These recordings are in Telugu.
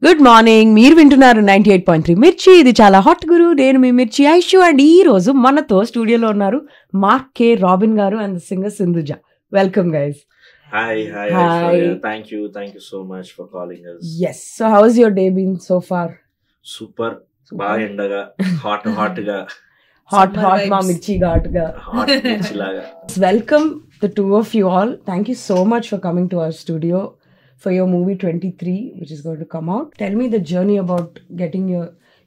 Good morning. మీరు వింటున్నారు 98.3 మిర్చి. ఇది చాలా హాట్ గురు. నేను మీ మిర్చి ఐషు. అండ్ ఈ రోజు మనతో స్టూడియోలో ఉన్నారు మార్క్ కే రాబిన్ గారు and singer Sindhuja. Welcome guys. Hi, Hi. Aishwarya. Thank you so much for calling us. Yes. So how is your day been so far? Super. బాగా ఎండగా హాట్ గా హాట్ Summer హాట్ మా vibes. మిర్చి ఘాట్గా. హాట్ లాగా. Welcome the two of you all. Thank you so much for coming to our studio for your movie 23 which is going to come out. Tell me the journey about getting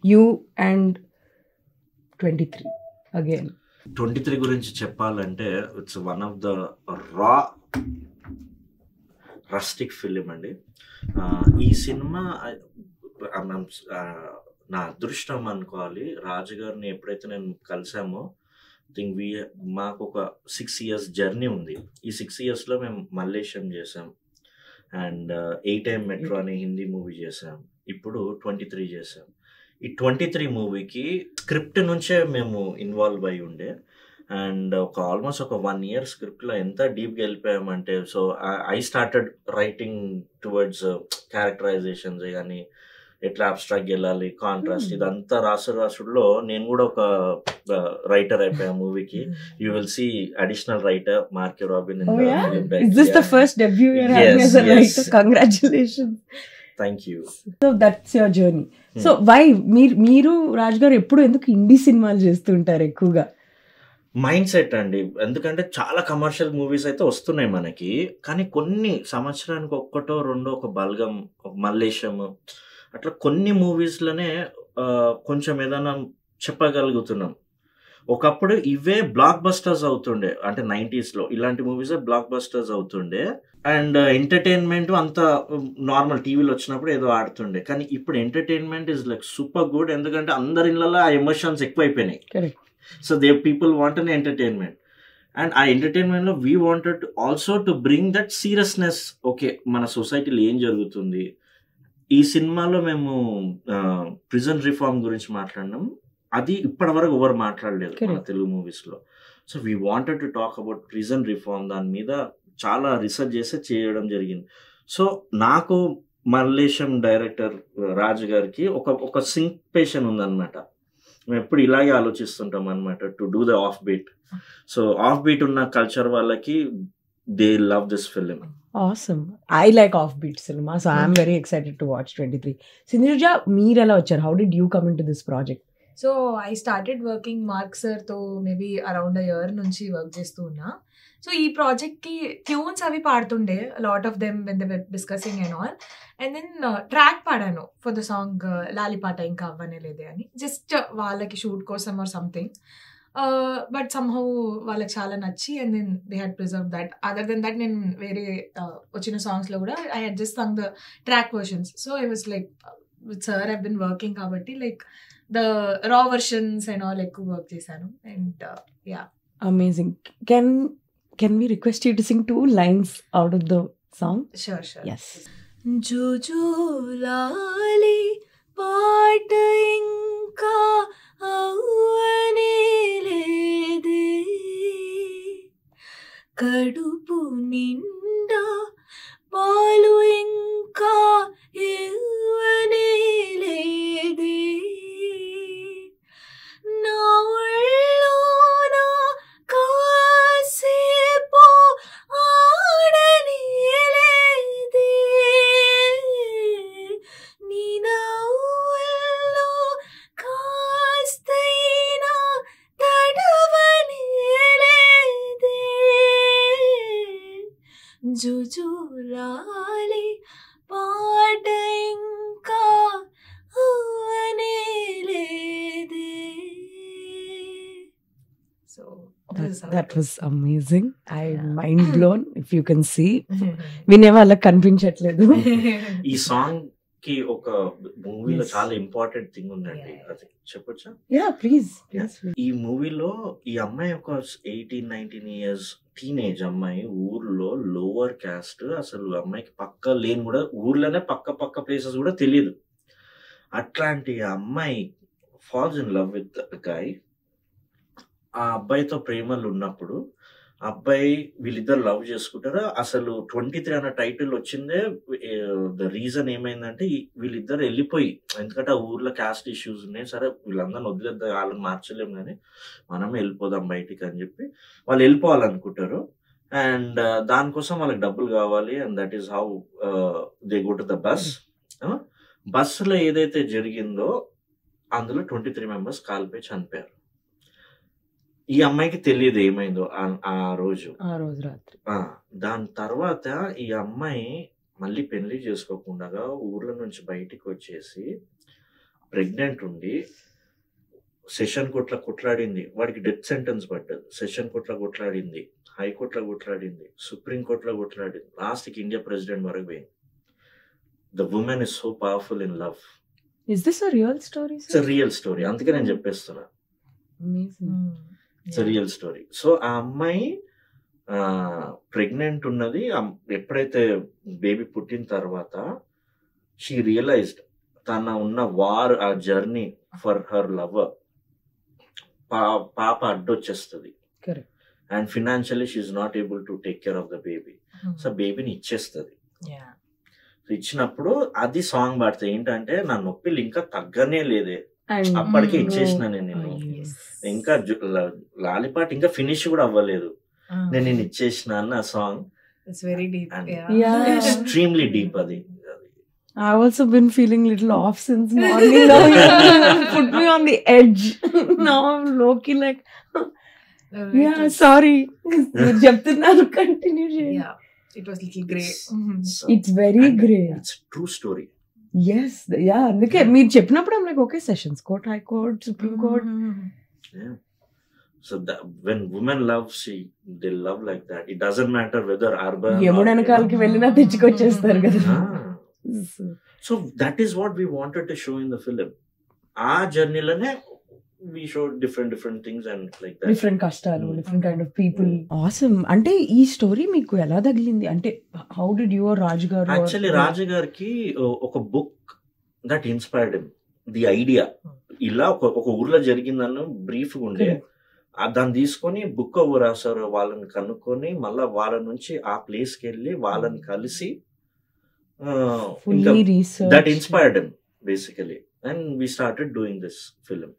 you and 23 again. 23 గురించి చెప్పాలంటే it's one of the raw rustic film అండి. ఈ సినిమా నా అదృష్టం అనుకోవాలి. రాజు గారిని ఎప్పుడైతే నేను కలిసామో థింక్ మాకు ఒక 6 years జర్నీ ఉంది. ఈ 6 yearsలో మేము మల్లేశం చేసాం అండ్ 8am మెట్రో అనే హిందీ మూవీ చేసాం. ఇప్పుడు 23 చేసాం. ఈ 23 మూవీకి స్క్రిప్ట్ నుంచే మేము ఇన్వాల్వ్ అయి ఉండే అండ్ ఆల్మోస్ట్ ఒక 1 year స్క్రిప్ట్లో ఎంత డీప్గా వెళ్ళిపోయామంటే, so I started writing towards characterisations కానీ ఎట్లా అబ్స్ట్రాక్ట్ వెళ్ళాలి, కాంట్రాస్ట్, ఇదంతా రాసుడులో నేను కూడా ఒక రైటర్ అయిపోయా మూవీకి. You will see additional writer Mark K Robin. Is this the first debut you're having as a writer? Congratulations. Thank you. So that's your journey. So why మీరు రాజ్ గారు ఎప్పుడు ఎందుకు హిందీ సినిమాలు చేస్తుంటారు ఎక్కువగా? మైండ్ సెట్ అండి. ఎందుకంటే చాలా కమర్షియల్ మూవీస్ అయితే వస్తున్నాయి మనకి, కానీ కొన్ని సంవత్సరానికి ఒక్కటో రెండో ఒక బల్గం, ఒక మల్లేశం, అట్లా కొన్ని మూవీస్లోనే కొంచెం ఏదైనా చెప్పగలుగుతున్నాం. ఒకప్పుడు ఇవే బ్లాక్ బస్టర్స్ అవుతుండే, అంటే 90sలో ఇలాంటి మూవీస్ బ్లాక్ బస్టర్స్ అవుతుండే అండ్ ఎంటర్టైన్మెంట్ అంత నార్మల్ టీవీలో వచ్చినప్పుడు ఏదో ఆడుతుండే. కానీ ఇప్పుడు entertainment is like super good, ఎందుకంటే అందరి ఇళ్ళలో ఆ ఎమోషన్స్ ఎక్కువైపోయినాయి. So people want an entertainment and ఆ ఎంటర్టైన్మెంట్లో we wanted also to bring that seriousness. Okay, మన సొసైటీలో ఏం జరుగుతుంది. ఈ సినిమాలో మేము ప్రిజన్ రిఫార్మ్ గురించి మాట్లాడినాం. అది ఇప్పటి వరకు ఎవరు మాట్లాడలేదు మన తెలుగు మూవీస్లో. So we wanted to talk about prison reform. దాని మీద చాలా రీసెర్చ్ చేసి చేయడం జరిగింది. సో నాకు మల్లేశం డైరెక్టర్ రాజు గారికి ఒక సింక్పేషన్ ఉందన్నమాట. మేము ఎప్పుడు ఇలాగే ఆలోచిస్తుంటాం అనమాట, to do the off beat. So off beat ఉన్న కల్చర్ వాళ్ళకి they love this film. Awesome. I like offbeat cinema, so I'm very excited to watch 23. Sindhuja, మీరు ఎలా వచ్చారు? How did you come into this project? So I started working Mark సార్తో మేబీ అరౌండ్ అ ఇయర్ నుంచి వర్క్ చేస్తూ ఉన్నా. సో ఈ ప్రాజెక్ట్కి ట్యూన్స్ అవి పాడుతుండే, lot of them when they were discussing and all. And then track పాడాను ఫర్ ద సాంగ్ లాలిపాట ఇంకా అవ్వనే లేదే అని, జస్ట్ వాళ్ళకి షూట్ కోసం ఆర్ సంథింగ్. బట్ సమ్హౌ వాళ్ళకి చాలా నచ్చి and then they had preserve that. Other than that నేను వేరే వచ్చిన సాంగ్స్లో కూడా I had just song the track versions. So I was like with sir I been working కాబట్టి like the raw versions and all ఎక్కువ వర్క్ చేశాను. And yeah, Amazing. Can we request you to sing 2 lines out of the song? Sure sure. Yes. జుజు లాలి పాట ఇంకా అవ్వనే లేదే, కడుపు నిండా పాలు ఇంకా ఇవ్వనే లేదే, నా ఒళ్ళోన కాసేపు ఆడనే లేదే, నీ నవ్వుల్లో కాస్తైనా తడవనే లేదే, జుజులాలి పాట ఇంకా అవ్వనే లేదే. So That was amazing. I'm mind blown. If you can see, వినే వాళ్ళకి కనిపించట్లేదు. ఈ సాంగ్ కి ఒక మూవీలో చాలా ఇంపార్టెంట్ థింగ్ ఉందండి, అది చెప్పొచ్చా? Yeah, please. ఈ మూవీలో ఈ అమ్మాయి ఒక 18-19 years టీనేజ్ అమ్మాయి, ఊర్లో లోవర్ క్యాస్ట్, అసలు అమ్మాయికి పక్క లేని కూడా ఊర్లోనే పక్క ప్లేసెస్ కూడా తెలియదు. అట్లాంటి అమ్మాయి falls in love with guy. ఆ అబ్బాయితో ప్రేమలు ఉన్నప్పుడు అబ్బాయి వీళ్ళిద్దరు లవ్ చేసుకుంటారు. అసలు 23 అన్న టైటిల్ వచ్చిందే ద రీజన్ ఏమైందంటే వీళ్ళిద్దరు వెళ్ళిపోయి, ఎందుకంటే ఆ ఊర్లో క్యాస్ట్ ఇష్యూస్ ఉన్నాయి, సరే వీళ్ళందరిని వదిలేద్దాం, వాళ్ళని మార్చలేము కానీ మనమే వెళ్ళిపోదాం బయటికి అని చెప్పి వాళ్ళు వెళ్ళిపోవాలనుకుంటారు. అండ్ దానికోసం వాళ్ళకి డబ్బులు కావాలి. And that is how they go to the bus. బస్సులో ఏదైతే జరిగిందో అందులో 23 మెంబర్స్ కాలిపోయి చనిపోయారు. ఈ అమ్మాయికి తెలియదు ఏమైందో ఆ రోజు రాత్రి. దాని తర్వాత ఈ అమ్మాయి మళ్ళీ పెళ్లి చేసుకోకుండా ఊర్ల నుంచి బయటికి వచ్చేసి ప్రెగ్నెంట్ ఉండి సెషన్ కోర్టులో కొట్లాడింది. వాడికి డెత్ సెంటెన్స్ పడ్డది. సెషన్ కోర్టులో కొట్లాడింది, హైకోర్టులో కొట్లాడింది, సుప్రీం కోర్టులో కొట్లాడింది, లాస్ట్కి ఇండియా ప్రెసిడెంట్ వరకు పోయింది. The women is so powerful in love. Is this a real story? It's a real story, అందుకే నేను చెప్పేస్తున్నా. It's a real story. So ఆ అమ్మాయి ప్రెగ్నెంట్ ఉన్నది. ఎప్పుడైతే బేబీ పుట్టిన తర్వాత షీ రియలైజ్డ్ తన ఉన్న వార్, ఆ జర్నీ ఫర్ హర్ లవర్, పాప అడ్డొచ్చేస్తుంది. And financially she is not able to take care of the baby. So బేబీని ఇచ్చేస్తుంది. ఇచ్చినప్పుడు అది సాంగ్ పాడితే ఏంటంటే, నా నొప్పిలు ఇంకా తగ్గనే లేదే, అప్పటికే ఇచ్చేసిన నేను, ఇంకా లాలిపాట ఇంకా ఫినిష్ కూడా అవ్వలేదు, నేను ఇచ్చేసిన అన్న సాంగ్. ఎక్స్ట్రీమ్లీ డీప్ అది. I also been feeling little off since morning. Now you put me on the edge. Now I'm low-key like, yeah, sorry. చెప్తున్నారు, కంటిన్యూ చేయండి. Yeah, it was little grey. It's very grey. It's true story. Yes, yeah. అందుకే మీరు చెప్పినప్పుడు I'm like, okay, Sessions Court, High Court, Supreme Court. Yeah. So when women love, they love like that. It doesn't matter whether urban. యముడు వెనకాలకి వెళ్ళినా తెచ్చుకొచ్చేస్తారు కదా. So that is what we wanted to show in the film. ఆ జర్నీలోనే we showed different things and like that. Different కష్టాలు, different kind of people. Awesome. అంటే ఈ స్టోరీ మీకు ఎలా తగిలింది? అంటే how did you or Raj garu? Actually Raj గారికి ఒక book that inspired him. The idea ఇలా ఒక ఊర్లో జరిగిందని బ్రీఫ్ ఉండే, దాన్ని తీసుకొని బుక్ రాశారు. వాళ్ళని కనుక్కొని మళ్ళా వాళ్ళ నుంచి ఆ ప్లేస్కి వెళ్ళి వాళ్ళని కలిసి that inspired him basically, and we started doing this film.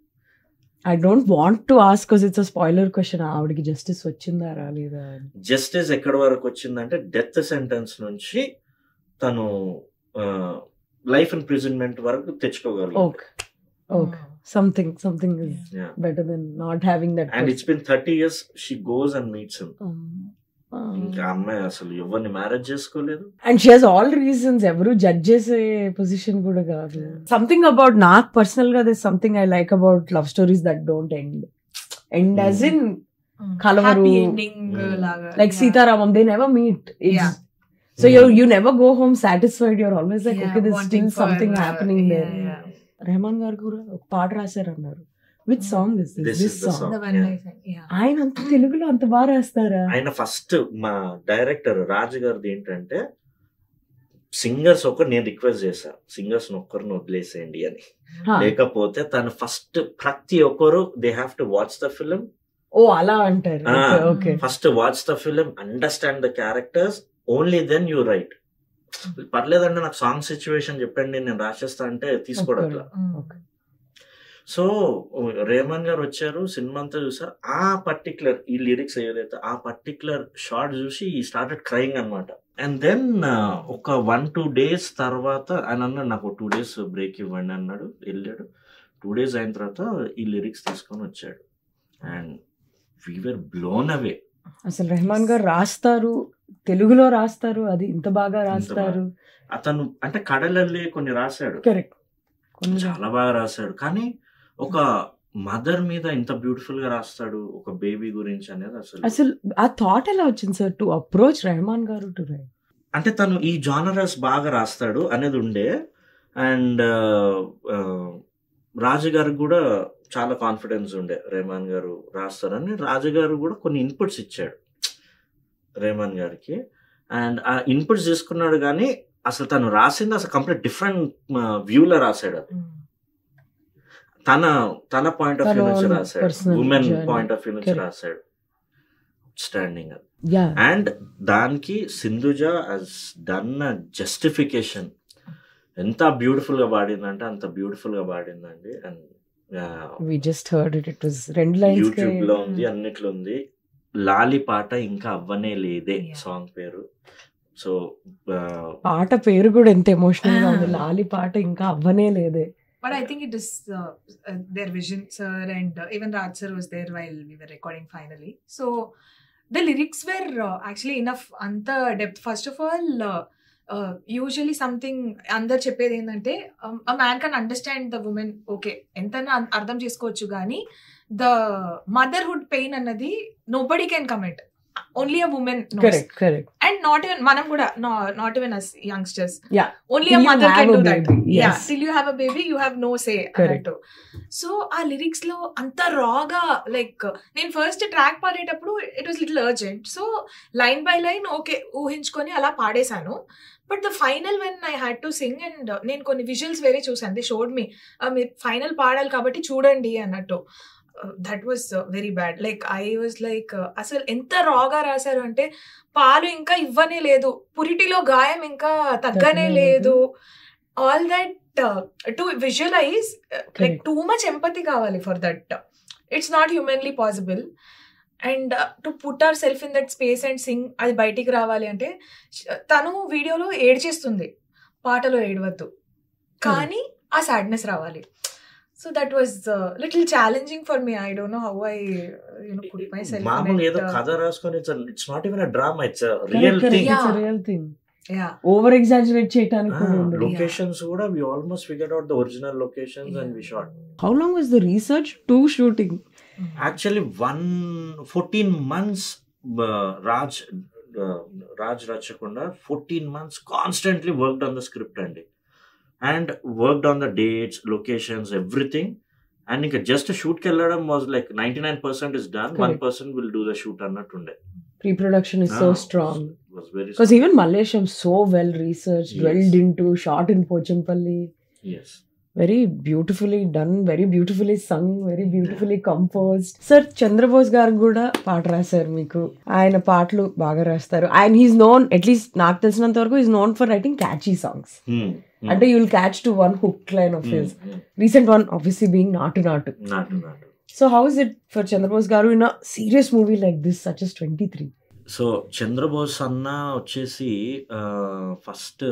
I don't want to ask because it's a spoiler question. ఆవిడకి జస్టిస్ వచ్చిందా రాలేదా? జస్టిస్ ఎక్కడి వరకు వచ్చిందంటే డెత్ సెంటెన్స్ నుంచి తను లైఫ్ ఇంప్రిజన్మెంట్ వరకు తెచ్చుకోగలరు. Okay. Something is better than not having that. And it's been 30 years she goes and meets him. ఇంకా అమ్మాయి అసలు ఎవరిని మ్యారేజ్ చేసుకోలేదు. And she has all reasons. ఎవరు జడ్జ్ చేసే పొజిషన్ కూడా కాదు. సంథింగ్ అబౌట్, నాకు పర్సనల్ గా this something I like about love stories that don't end as in కలవరు, like Sita Ramam, they never meet. So you never go home satisfied. You're always like, okay, there's still something happening there. Rahman garu కూడా ఒక పాట రాశారు అన్నారు. Which song is this song? ఆయన అంత తెలుగులో అంత బాగా రాస్తారా? ఆయన ఫస్ట్ మా డైరెక్టర్ రాజు గారిది ఏంటంటే, సింగర్స్ నేను రిక్వెస్ట్ చేశా, సింగర్స్ ఒక్కరిని వదిలేసేయండి అని. లేకపోతే తను ఫస్ట్ ప్రతి ఒక్కరు they have to watch the film. ఓ అలా అంటారు. First watch the film, understand the characters, only then you write. పర్లేదంటే నాకు సాంగ్ సిచ్యువేషన్ చెప్పండి నేను రాసేస్తా అంటే తీసుకోవడం అట్లా. సో రెహమాన్ గారు వచ్చారు, సినిమా అంతా చూసారు. ఆ పర్టికులర్ ఈ లిరిక్స్ ఏదైతే ఆ పర్టికులర్ షార్ట్ చూసి ఈ స్టార్టెడ్ క్రైయింగ్ అనమాట. అండ్ దెన్ ఒక 1-2 days తర్వాత ఆయన అన్నాడు, నాకు 2 days బ్రేక్ ఇవ్వండి అన్నాడు. వెళ్ళాడు. 2 days అయిన తర్వాత ఈ లిరిక్స్ తీసుకొని వచ్చాడు. And we were blown away. అసలు రెహమాన్ గారు రాస్తారు, తెలుగులో రాస్తారు, అది ఇంత బాగా రాస్తారు. అతను అంటే కడలల్లి కొన్ని రాశాడు, కరెక్ట్, చాలా బాగా రాశాడు. కానీ ఒక మదర్ మీద ఇంత బ్యూటిఫుల్ గా రాస్తాడు, ఒక బేబీ గురించి అనేది అసలు ఆ థాట్ ఎలా వచ్చింది సార్ టు అప్రోచ్ రెహమాన్ గారు టు రైట్? అంటే తను ఈ జానరస్ బాగా రాస్తాడు అనేది ఉండే. అండ్ రాజు గారికి కూడా చాలా కాన్ఫిడెన్స్ ఉండే రెహమాన్ గారు రాస్తారని. రాజు గారు కూడా కొన్ని ఇన్పుట్స్ ఇచ్చాడు రెహమాన్ గారికి. అండ్ ఆ ఇన్పుట్స్ తీసుకున్నాడు, కానీ అసలు తను రాసింది అసలు కంప్లీట్ డిఫరెంట్ వ్యూలో రాశాడు. అది తన పాయింట్ ఆఫ్ వ్యూ నుంచి రాశాడు, ఉమెన్ పాయింట్ ఆఫ్ వ్యూ నుంచి రాశాడు. స్టాండింగ్. Yeah. అండ్ దానికి సింధుజ హస్ డన్ జస్టిఫికేషన్. ఎంత బ్యూటిఫుల్ గా పాడిందంటే అంత బ్యూటిఫుల్ గా పాడిందండి. And We just heard it. It was 2 lines. YouTube లో ఉంది, అన్నిట్లో ఉంది. లాలి పాట ఇంకా అవ్వనే లేదే సాంగ్ పేరు. సో పాట పేరు కూడా ఎంత ఎమోషనల్ గా ఉంది, లాలి పాట ఇంకా అవ్వనే లేదే. But I think it is their vision, sir, and even Raj sir was there while we were recording finally. So the lyrics were actually enough. Anta depth. First of all, usually something అందరు చెప్పేది ఏంటంటే a man can understand the woman, okay, ఎంతైనా అర్థం చేసుకోవచ్చు, కానీ the motherhood pain అన్నది nobody can comment. Only a woman knows. Correct. And not even manam kuda, not even us youngsters. Yeah. Only Till a mother can do that. Baby. Yeah. Yes. Till you have a baby, you have no say. Correct. So our lyrics lo anta raw ga, like nen first track paadetappudu it was little urgent. So line by line okay ఊహించుకొని అలా పాడేశాను. But the final when I had to sing and నేను కొన్ని visuals వేరే చూసాను. They showed me మీరు final పాడాలి కాబట్టి చూడండి అన్నట్టు. That was very bad. Like I was like అసలు ఎంత రాగా రాశారు అంటే పాలు ఇంకా ఇవ్వనే లేదు, పురిటిలో గాయం ఇంకా తగ్గనే లేదు. All that to visualise like too much empathy కావాలి for that. It's not humanly possible. And to put our self in that space and sing, అది బయటికి రావాలి అంటే తను వీడియోలో ఏడ్చేస్తుంది, పాటలో ఏడవద్దు, కానీ ఆ సాడ్నెస్ రావాలి. So that was little challenging for me. I don't know how I put myself మామూలు ఏదో కథ రాసుకొని it's not even a drama, it's a real thing. It's a real thing. Yeah. Over exaggerate చేయడానికి కూడా ఉండదు. Locations కూడా we almost figured out the original locations and we shot. How long was the research to shooting? Actually 14 months. Raj Rachakunda 14 months constantly worked on the script and worked on the dates, locations, everything. And just a shoot kelladam was like 99% is done. Correct. 1% will do the shoot annattunde. Pre-production is so strong. It was very Because even Malaysian so well researched, Yes. dwelled into, shot in Pochampalli. Yes. Very beautifully done, very beautifully sung, very beautifully composed. Sir, Chandrabose garu kuda paata rasaru meeku. Ayana paatlu baga rastaru. And he's known, at least నాకు తెలిసినంత వరకు, he's known for writing catchy songs. అంటే you'll catch to one hook line of his. Recent one obviously being Natu. So how is it for Chandrabose garu in a serious movie like this, such as 23? So Chandrabose అన్న వచ్చేసి ఫస్ట్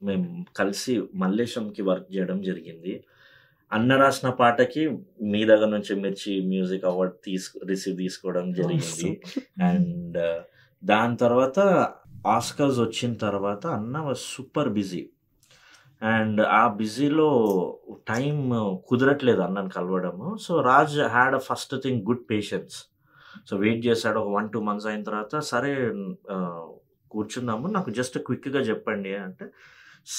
మేము కలిసి మల్లేశంకి వర్క్ చేయడం జరిగింది. అన్న రాసిన పాటకి మీ దగ్గర నుంచి మిర్చి మ్యూజిక్ అవార్డ్ రిసీవ్ తీసుకోవడం జరిగింది. అండ్ దాని తర్వాత ఆస్కర్స్ వచ్చిన తర్వాత అన్న వాజ్ సూపర్ బిజీ. అండ్ ఆ బిజీలో టైం కుదరట్లేదు అన్నని కలవడము. So Raj had a first thing good patience. So wait చేశాడు. ఒక 1-2 months అయిన తర్వాత సరే కూర్చుందాము, నాకు జస్ట్ క్విక్గా చెప్పండి అంటే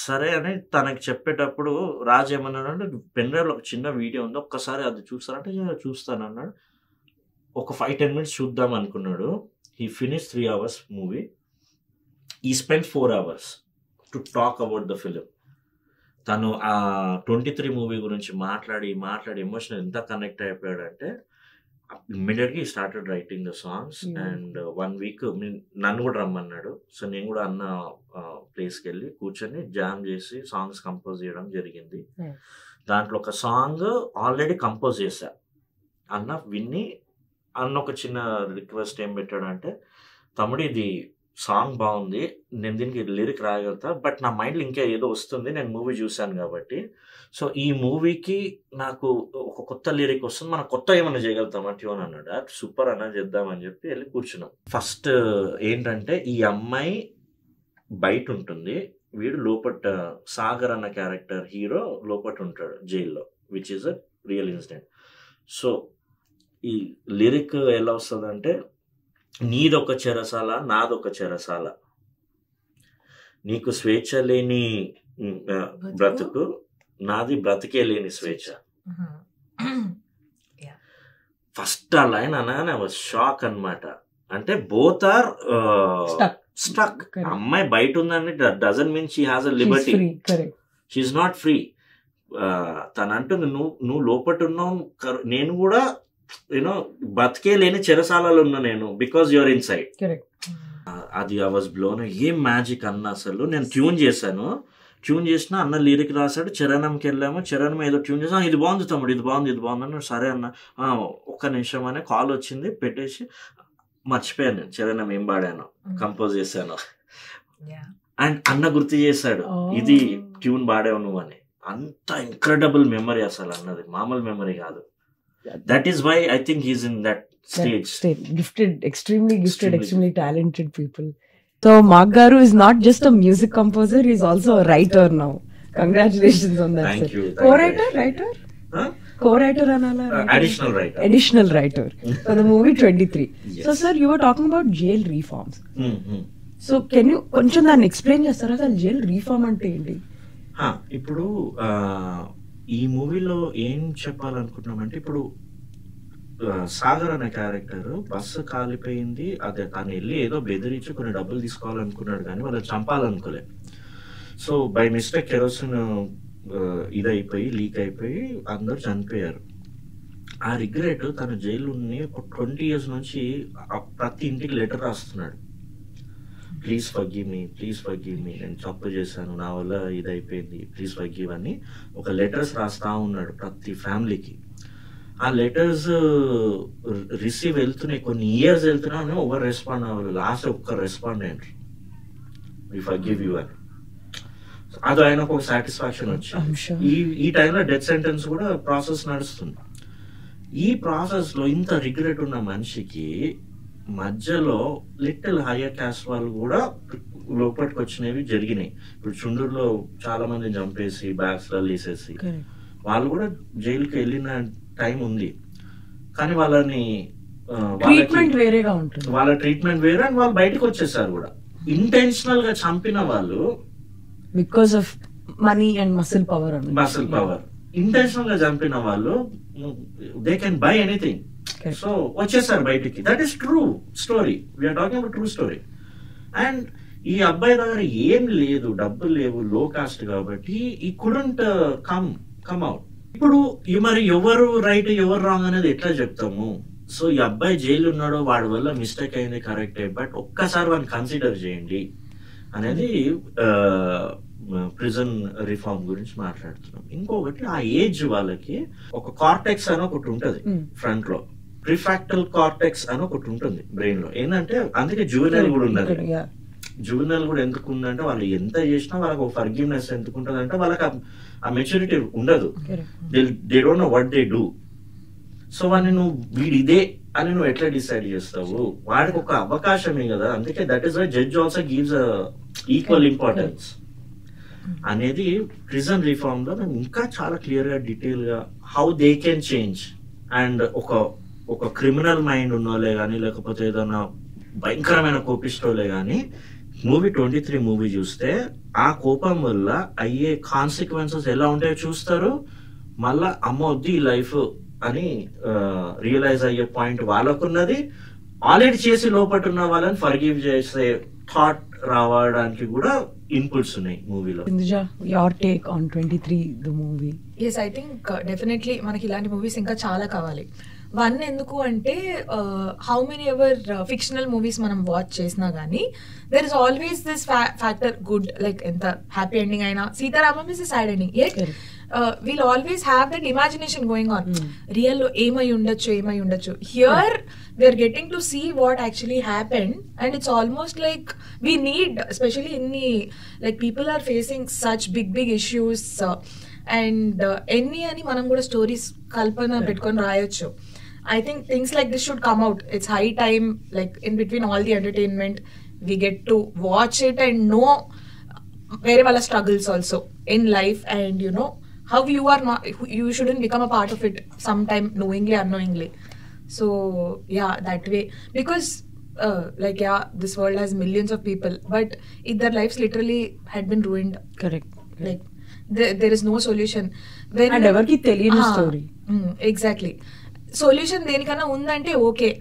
సరే అని తనకి చెప్పేటప్పుడు రాజ్ ఏమన్నాడు, పెన్డ్రైవ్లో ఒక చిన్న వీడియో ఉంది, ఒక్కసారి అది చూస్తారంటే చూస్తాను అన్నాడు. ఒక 5-10 minutes చూద్దాం అనుకున్నాడు. He finish 3 hours movie. ఈ spend 4 hours to talk about the film. తను ఆ 23 మూవీ గురించి మాట్లాడి ఎమోషనల్ ఎంత కనెక్ట్ అయిపోయాడు అంటే ఇమ్మీడియట్గా started writing the songs. And 1 week నన్ను కూడా రమ్మన్నాడు. సో నేను కూడా అన్న ప్లేస్కి వెళ్ళి కూర్చొని జామ్ చేసి సాంగ్స్ కంపోజ్ చేయడం జరిగింది. దాంట్లో ఒక సాంగ్ ఆల్రెడీ కంపోజ్ చేశా. అన్న విన్ని అన్న ఒక చిన్న రిక్వెస్ట్ ఏం పెట్టాడంటే, తమ్ముడు ఇది సాంగ్ బాగుంది, నేను దీనికి లిరిక్ రాయగలుగుతా, బట్ నా మైండ్లో ఇంకా ఏదో వస్తుంది, నేను మూవీ చూశాను కాబట్టి, సో ఈ మూవీకి నాకు ఒక కొత్త లిరిక్ వస్తుంది, మనం కొత్త ఏమన్నా చేయగలుగుతామా ట్యూన్ అన్నాడు. సూపర్ అన్న చేద్దామని చెప్పి వెళ్ళి కూర్చున్నాం. ఫస్ట్ ఏంటంటే ఈ అమ్మాయి బయట ఉంటుంది, వీడు లోపట, సాగర్ అన్న క్యారెక్టర్ హీరో లోపట ఉంటాడు జైల్లో, which is a real incident. So ఈ లిరిక్ ఎలా వస్తుంది అంటే, నీదొక చెరసాల నాదొక చెరసాల, నీకు స్వేచ్ఛ లేని బ్రతుకు, నాది బ్రతికే లేని స్వేచ్ఛ. ఫస్ట్ ఆ లైన్ అనగానే షాక్ అన్నమాట. అంటే బోత్ ఆర్ స్టక్. అమ్మాయి బయట ఉందని doesn't mean she has a Liberty, she is not free. తను అంటుంది నువ్వు లోపట ఉన్నావు, నేను కూడా యూనో బతికే లేని చెరసాలలో ఉన్నా నేను, because your in side. Correct. అది ఐ వాజ్ బ్లోన్. ఏం మ్యాజిక్ అన్న అసలు. నేను ట్యూన్ చేశాను, ట్యూన్ చేసిన అన్న లిరిక్ రాశాడు, చరణంకి వెళ్ళాము, చరణం ఏదో ట్యూన్ చేసాం, ఇది బాగుంది తమ్ముడు, ఇది బాగుంది అన్న. సరే అన్న, ఒక్క నిమిషం అనే కాల్ వచ్చింది, పెట్టేసి మర్చిపోయాను చరణం ఏం పాడాను, కంపోజ్ చేశాను. అండ్ అన్న గుర్తు చేశాడు, ఇది ట్యూన్ పాడావు నువ్వు అని. అంత ఇంక్రెడిబుల్ మెమరీ అసలు అన్నది, మామూలు మెమరీ కాదు. That is why I think he's in that stage. Gifted, extremely talented people. So Mark Garu is not just a music composer, he is also a writer now. Congratulations on that. Thank you. Co-writer? Huh? Co-writer anala? Additional writer for the movie 23. Yes. So sir, you were talking about jail reforms. So can you కొంచెం దాన్ని ఎక్స్ప్లెయిన్ చేస్తారా? అసలు జైల్ రీఫార్మ్ అంటే ఏంటి? ఇప్పుడు ఈ మూవీలో ఏం చెప్పాలనుకుంటున్నామంటే, ఇప్పుడు సాగర్ అనే క్యారెక్టర్ బస్సు కాలిపోయింది, అదే తను వెళ్ళి ఏదో బెదిరించి కొన్ని డబ్బులు తీసుకోవాలనుకున్నాడు కానీ వాళ్ళు చంపాలనుకోలే. సో బై మిస్టేక్ కెరోసిన్ ఇదైపోయి లీక్ అయిపోయి అందరూ చనిపోయారు. ఆ రిగ్రెట్ తన జైలుని ఒక 20 years నుంచి ప్రతి ఇంటికి లెటర్ రాస్తున్నాడు, ప్లీజ్ ఫర్గివ్ మీ, నేను తప్పు చేశాను, నా వల్ల ఇదైపోయింది, ప్లీజ్ ఫర్గివ్ అని ఒక లెటర్స్ రాస్తా ఉన్నాడు ప్రతి ఫ్యామిలీకి. ఆ లెటర్స్ రిసీవ్ వెళ్తున్నాయి, కొన్ని ఇయర్స్ వెళ్తున్నా ఎవరు రెస్పాండ్ అవ్వాలి. లాస్ట్ ఒక్క రెస్పాండ్ అయ్యారు, వి ఫర్గివ్ యూ అని. అది ఆయనకు ఒక సాటిస్ఫాక్షన్ వచ్చింది. ఈ టైంలో డెత్ సెంటెన్స్ కూడా ప్రాసెస్ నడుస్తుంది. ఈ ప్రాసెస్ లో ఇంత రిగ్రెట్ ఉన్న మనిషికి మధ్యలో లిటిల్ హయ్యర్ క్యాస్ట్ వాళ్ళు కూడా లోపలికి వచ్చినవి జరిగినాయి. ఇప్పుడు చుండూరులో చాలా మంది చంపేసి బ్యాగ్స్ లో తీసేసి వాళ్ళు కూడా జైలుకి వెళ్ళిన టైం ఉంది. కానీ వాళ్ళని ట్రీట్మెంట్ వేరేగా ఉంటుంది, వాళ్ళ ట్రీట్మెంట్ వేరే, అండ్ వాళ్ళు బయటకు వచ్చేసారు కూడా. ఇంటెన్షనల్ గా చంపిన వాళ్ళు because of money and muscle power intentional గా చంపిన వాళ్ళు they can buy anything. So వచ్చేసారు బయటికి. That is true story, we're talking about true story. And ఈ అబ్బాయి దగ్గర ఏం లేదు, డబ్బులు లేవు, లో కాస్ట్ కాబట్టి ఈ కుడెంట్ కమ్ అవుట్. ఇప్పుడు మరి ఎవరు రైట్ ఎవరు రాంగ్ అనేది ఎట్లా చెప్తాము? సో ఈ అబ్బాయి జైలు ఉన్నాడో వాడి వల్ల మిస్టేక్ అయింది కరెక్టే, బట్ ఒక్కసారి వాడిని కన్సిడర్ చేయండి అనేది ప్రిజన్ రిఫార్మ్ గురించి మాట్లాడుతున్నాం. ఇంకొకటి, ఆ ఏజ్ వాళ్ళకి ఒక కార్టెక్స్ అని ఒకటి ఉంటది ఫ్రంట్ లో, ప్రిఫాక్టల్ కార్టెక్స్ అని ఒకటి ఉంటుంది బ్రెయిన్ లో. ఏంటంటే అందుకే జువెనైల్ కూడా ఉన్నది. జువెనైల్ కూడా ఎందుకు ఉందంటే వాళ్ళు ఎంత చేసినా వాళ్ళకి ఒక ఫర్గివ్నెస్ ఎందుకు ఉంటుంది అంటే వాళ్ళకి ఆ మెచ్యూరిటీ ఉండదు. They don't know what they do. So వాడిని నువ్వు వీడిదే అని నువ్వు ఎట్లా డిసైడ్ చేస్తావు? వాడికి ఒక అవకాశమే కదా. అందుకే that is why judge also gives equal importance అనేది ప్రిజన్ రిఫార్మ్ లో మేము ఇంకా చాలా క్లియర్ గా డీటెయిల్ గా how they can change. And ఒక క్రిమినల్ మైండ్ ఉన్నోలే కానీ, లేకపోతే ఏదైనా భయంకరమైన కోపిస్టోలే కానీ మూవీ 23 మూవీ చూస్తే ఆ కోపం వల్ల అయ్యే కాన్సిక్వెన్సెస్ ఎలా ఉంటాయో చూస్తారు. మళ్ళా అమ్మొద్ది ఈ లైఫ్ అని రియలైజ్ అయ్యే పాయింట్ వాళ్ళకున్నది. ఆల్రెడీ చేసి లోపట్టున్న వాళ్ళని ఫర్గివ్ చేసే థాట్ రావడానికి కూడా ఇన్పుట్స్ ఉన్నాయి మూవీలో. your take on 23 the movie? Yes, I think definitely మనకి ఇలాంటి మూవీస్ ఇంకా చాలా కావాలి. వన్ ఎందుకు అంటే how many ever fictional movies మనం వాచ్ చేసినా కానీ there is always this factor good, like ఎంత హ్యాపీ ఎండింగ్ అయినా Sitaramam is sad ending, at we'll always have that imagination going on. Real lo ఏమై ఉండొచ్చు. Here we are getting to see what actually happened, and it's almost like we need, especially in the like people are facing such big issues, and any ani manam kuda stories kalpana petkoni raayొచ్చు. I think things like this should come out. It's high time, like in between all the entertainment we get to watch it and know where wala struggles also in life, and you know how you are not, you shouldn't become a part of it sometime knowingly unknowingly. So yeah, that way, because like yeah, this world has millions of people, but if their lives literally had been ruined. Correct. Like there is no solution. And everki teliyani story. Exactly. Solution denikana undante okay,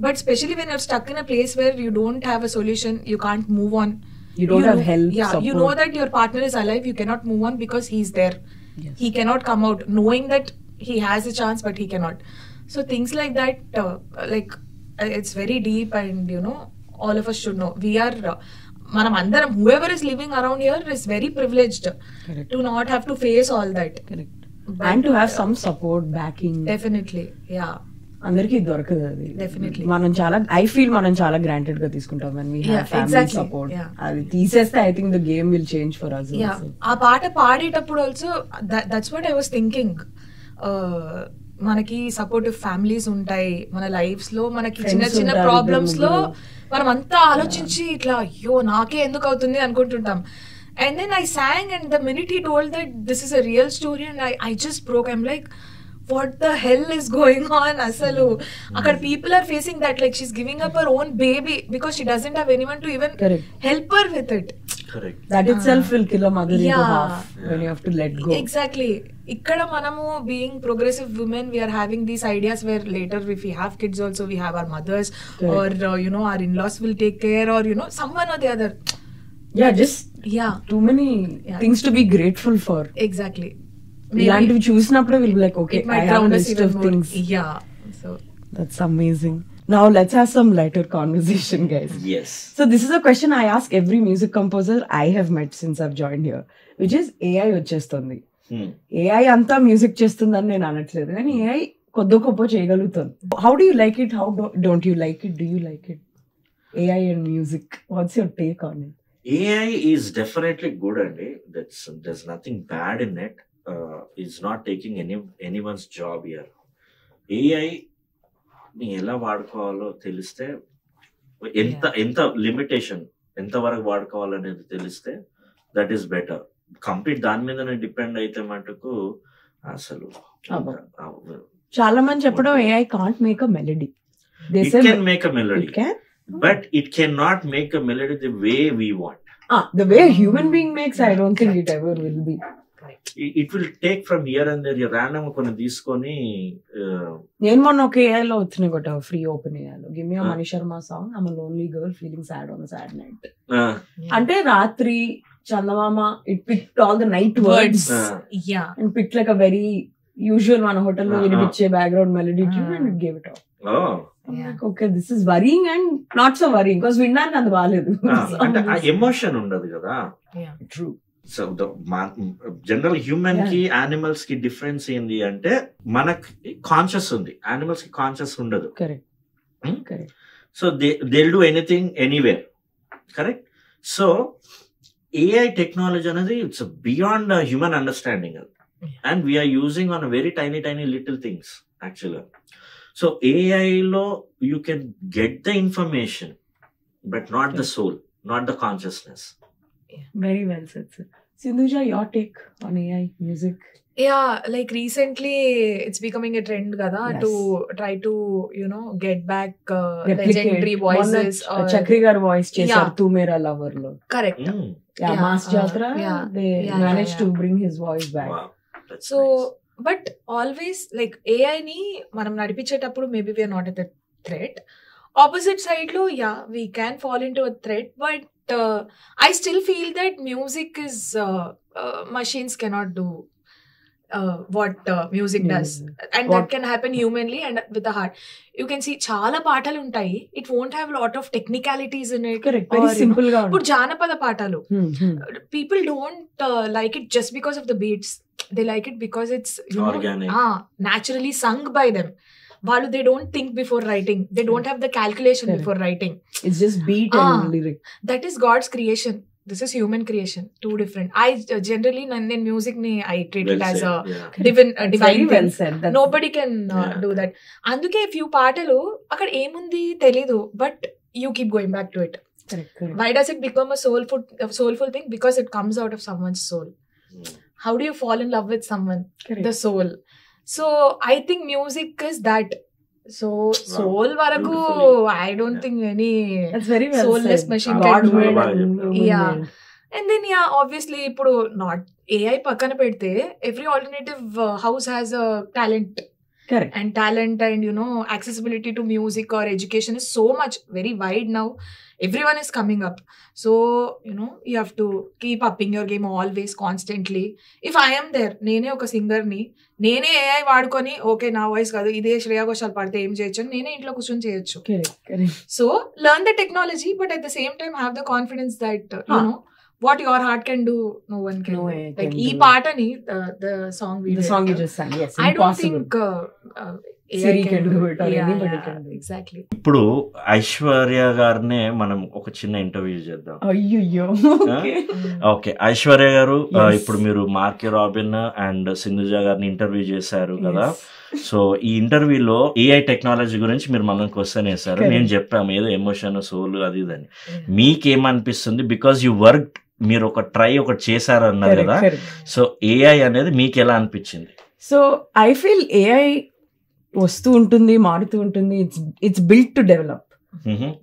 but especially when you're stuck in a place where you don't have a solution, you can't move on, you don't have help, support. You know that your partner is alive, you cannot move on because he's there. Yes. He cannot come out knowing that he has a chance, but he cannot. So things like that, like it's very deep, and all of us should know. We are manam andaram, whoever is living around here is very privileged Correct. to not have to face all that. Correct. But, And to have some support, backing. Definitely, yeah. అందరికి దొరకదు అది. Definitely. మనం చాలా ఐ ఫీల్ మనం చాలా గ్రాంటెడ్ గా తీసుకుంటాం when we have Yeah, family exactly. support. Yeah. అది తీసేస్తే I think the game will change for us Yeah, also. ఆ పాట పాడేటప్పుడు also that's what I was thinking. మనకి సపోర్టివ్ ఫ్యామిలీస్ ఉంటాయి మన లైఫ్స్ లో, మనకి Friends చిన్న చిన్న ఉంటారు, ప్రాబ్లమ్స్ లో ఇద్దరు మనం అంతా ఆలోచించి ఇట్లా అయ్యో నాకే ఎందుకు అవుతుంది అనుకుంటుంటాం. And then I sang, and the minute he told that this is a real story, and I just broke. I'm like, what the hell is going on? Asalu, akkada people are facing that, like she's giving up her own baby because she doesn't have anyone to even Correct. help her with it. Correct. That itself will kill a mother into Yeah. half when you have to let go. Exactly. Ikkada manamu being progressive women, we are having these ideas where later if we have kids also, we have our mothers, Correct. or our in-laws will take care, or someone or the other. Yeah, just Yeah, too many things to be grateful for. exactly. ఇలాంటివి చూసినప్పుడు will be like okay It I might have ground us list even of more. Things. Yeah. So That's amazing. Now let's have some lighter conversation, guys. Yes. So this is a question I ask every music composer I have met since I've joined here, which is AI వచ్చేస్తుంది. AI అంతా మ్యూజిక్ చేస్తుందని నేను అనట్లేదు, కానీ AI కొద్ది గొప్ప చేయగలుగుతుంది. How do you like it? How don't you like it? Do you like it? AI and music. What's your take on it? AI is definitely good, అండి. There's nothing bad in it. It's not taking anyone's job here. AI ని ఎలా వాడుకోవాలో తెలిస్తే, ఎంత లిమిటేషన్ ఎంత వరకు వాడుకోవాలనేది తెలిస్తే దట్ ఈస్ బెటర్. కంప్లీట్ దాని మీదనే డిపెండ్ అయితే మటుకు అసలు చాలా మంది చెప్పడం AI can't make a melody. They it say can make a melody, it can. but it cannot make a melody the way we want. The way a human being makes, I don't think it ever will be. It will take from here and there. Random కొన్ని తీసుకొని నేను మొన్న ఒక AI లో వచ్చినాయి కొట్ట ఫ్రీ ఓపెన్ ఏఐలో give me money Sharma song I'm a lonely girl feeling sad on a sad night. అంటే రాత్రి చందమామ it picked all the night words yeah. And picked like a very usual మన హోటల్లో వినిపించే background melody tune and it gave it off. Okay this is worrying and not so worrying because వినడానికి అది బాగాలేదు. అంటే ఆ ఎమోషన్ ఉండదు కదా. ట్రూ. సో జనరల్ హ్యూమన్ కి యానిమల్స్ కి డిఫరెన్స్ ఏంది అంటే మనకి కాన్షియస్ ఉంది, యానిమల్స్ కి కాన్షియస్ ఉండదు. Correct. So they'll do anything anywhere. Correct. So AI technology అనేది it's beyond human understanding, and we are using on very tiny little things యాక్చువల్గా. సో ఏఐలో you can get the information but not the soul, not the consciousness. Very well said, sir. Sindhuja, your take on AI music? Yeah, like recently it's becoming a trend kada, Yes. to try to get back legendary voices. Chakri gar voice chesaru Yeah. Tu Mera Lover lo. Correct. Yeah, Mass Jatra, yeah. they Yeah, managed yeah. to bring his voice back. Wow, that's So nice. but always like AI ni మనం నడిపించేటప్పుడు maybe we are not at the threat. Opposite side lo, yeah, we can fall into a threat, but I still feel that music is machines cannot do what music does, and that can happen humanly and with the heart. You can see చాలా పాటలు ఉంటాయి, it won't have a lot of technicalities in it. Correct. Very simple ga ఇప్పుడు జానపద పాటలు, people don't like it just because of the beats. They like it because it's Organic. naturally sung by them. వాళ్ళు they don't think before writing, they don't have the calculation before writing. It's just beat and lyric. That is God's creation, this is human creation, two different. I generally in music ni I treat it as a divine Very well thing. said. That's Nobody can do that. అందుకే few పాటలు అక్కడ ఏముంది తెలీదు, but you keep going back to it. correct. Why does it become a soulful thing? Because it comes out of someone's soul. How do you fall in love with someone? Correct. The soul. So I think music is that. So soul varaku Beautifully. I don't think any That's very well soulless said. machine God can do made it. and human Yeah. made. And then obviously ఇప్పుడు not AI పక్కన పెడితే every alternative house has a talent. Correct. And talent and accessibility to music or education is so much very wide now. Everyone is coming up, so you have to keep upping your game always, constantly. If I am there, నేనే ఒక సింగర్ ని, నేనే AI వాడుకొని ఓకే నా వాయిస్ కాదు ఇదే శ్రేయా ఘోషాల్ పాడితే ఏం చేయొచ్చు అని నేనే ఇంట్లో కూర్చొని చేయొచ్చు. So learn the technology, but at the same time have the confidence that what your heart can do, no one can do. Like ee paatani, the song you just sang, yes, I don't think Siri can do it or anybody can do it. Exactly. ఇప్పుడు ఐశ్వర్య గారినే మనం ఒక చిన్న ఇంటర్వ్యూ చేద్దాం. అయ్యో, ఓకే. ఐశ్వర్య గారు, ఇప్పుడు మీరు మార్కీ రాబిన్ అండ్ సింధుజ గారిని ఇంటర్వ్యూ చేశారు కదా. సో ఈ ఇంటర్వ్యూలో AI టెక్నాలజీ గురించి మీరు మనకు క్వశ్చన్ వేశారు. నేను చెప్పాము ఏదో ఎమోషన్, సోల్ అది ఇదని. మీకేమనిపిస్తుంది? బికాస్ యూ వర్క్, మీరు ఒక ట్రై ఒకటి చేశారు అన్నారు కదా. సో AI అనేది మీకు ఎలా అనిపించింది? సో ఐ ఫీల్ AI వస్తూ ఉంటుంది, మారుతూ ఉంటుంది. It's built to develop.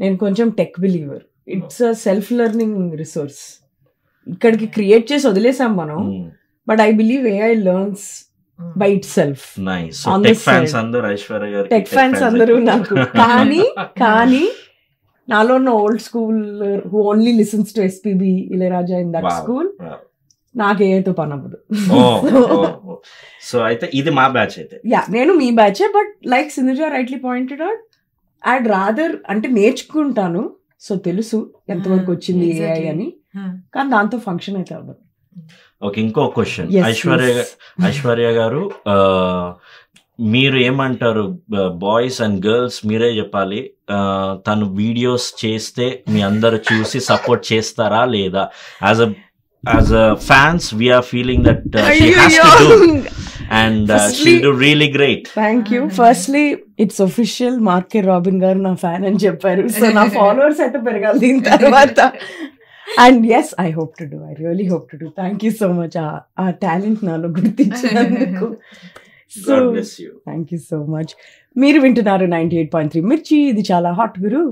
నేను కొంచెం tech believer. It's a self learning resource. ఇక్కడికి క్రియేట్ చేసి వదిలేసాం మనం, but I believe AI learns by it self. Tech fans అందరూ నాకు కానీ నాలో ఉన్న old school who only listens to SPB, Ilaiyaraaja in that school, నాకు ఏఐతో పని అవ్వదు. సో అయితే ఇది మా బ్యాచ్ అయితే. నేను మీ బ్యాచే, but like Sindhuja rightly pointed out, I'd rather అంటే నేర్చుకుంటాను. సో తెలుసు ఎంతవరకు వచ్చింది AI అని, కానీ దాంతో ఫంక్షన్ అయితే అవ్వదు. ఓకే, ఇంకో క్వశ్చన్. ఐశ్వర్య గారు, మీరు ఏమంటారు? బాయ్స్ అండ్ గర్ల్స్ మీరే చెప్పాలి. తను వీడియోస్ చేస్తే మీ అందరు చూసి సపోర్ట్ చేస్తారా లేదా? As a fans, we are feeling that she has to do, and she'll do really great. Thank you. Firstly, it's official. Markey Robin garu na fan అని చెప్పారు. So నా followers అయితే పెరగాలి దీని తర్వాత. And yes, I hope to do. I really hope to do. Thank you so much. ఆ టాలెంట్ నాలో గుర్తించినందుకు. God bless you. Thank you so much. మీరు వింటున్నారు 98.3 మిర్చి. ఇది చాలా హాట్ గురు.